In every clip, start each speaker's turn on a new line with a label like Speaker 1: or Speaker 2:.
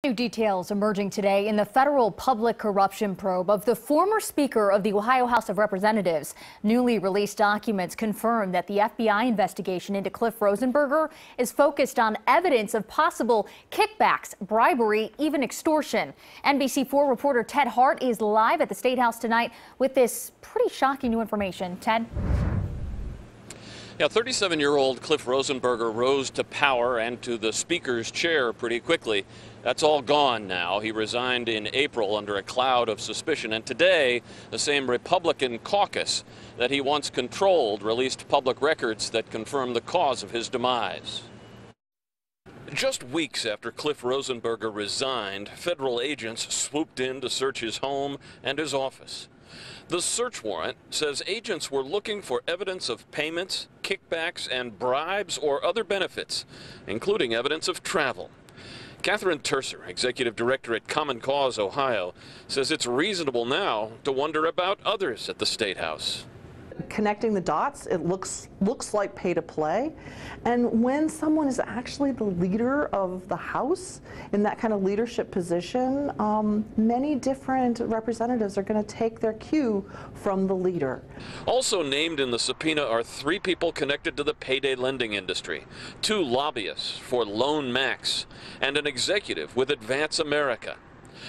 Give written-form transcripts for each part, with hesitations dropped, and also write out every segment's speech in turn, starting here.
Speaker 1: New details emerging today in the federal public corruption probe of the former Speaker of the Ohio House of Representatives. Newly released documents confirm that the FBI investigation into Cliff Rosenberger is focused on evidence of possible kickbacks, bribery, even extortion. NBC4 reporter Ted Hart is live at the State House tonight with this pretty shocking new information. Ted?
Speaker 2: Yeah, 37-year-old Cliff Rosenberger rose to power and to the Speaker's chair pretty quickly. That's all gone now. He resigned in April under a cloud of suspicion. And today, the same Republican caucus that he once controlled released public records that confirm the cause of his demise. Just weeks after Cliff Rosenberger resigned, federal agents swooped in to search his home and his office. The search warrant says agents were looking for evidence of payments, kickbacks, and bribes or other benefits, including evidence of travel. Catherine Terser, executive director at Common Cause, Ohio, says it's reasonable now to wonder about others at the State House.
Speaker 3: Connecting the dots, it looks like pay to play. And when someone is actually the leader of the House in that kind of leadership position, many different representatives are going to take their cue from the leader.
Speaker 2: Also named in the subpoena are 3 people connected to the payday lending industry, 2 lobbyists for Loan Max, and an executive with Advance America.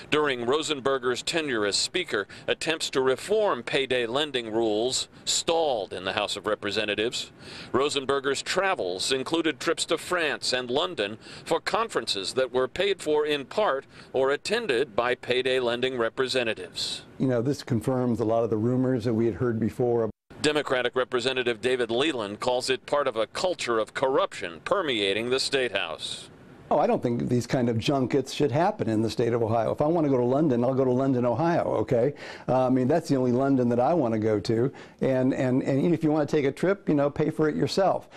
Speaker 2: During Rosenberger's tenure as Speaker, attempts to reform payday lending rules stalled in the House of Representatives. Rosenberger's travels included trips to France and London for conferences that were paid for in part or attended by payday lending representatives.
Speaker 4: You know, this confirms a lot of the rumors that we had heard before.
Speaker 2: Democratic Representative David Leland calls it part of a culture of corruption permeating the State House.
Speaker 4: Oh, I don't think these kind of junkets should happen in the state of Ohio. If I want to go to London, I'll go to London, Ohio, okay? I mean, that's the only London that I want to go to. And if you want to take a trip, you know, pay for it yourself.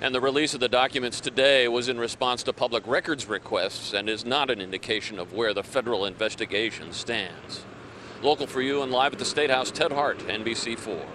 Speaker 2: And the release of the documents today was in response to public records requests and is not an indication of where the federal investigation stands. Local for you and live at the State House, Ted Hart, NBC4.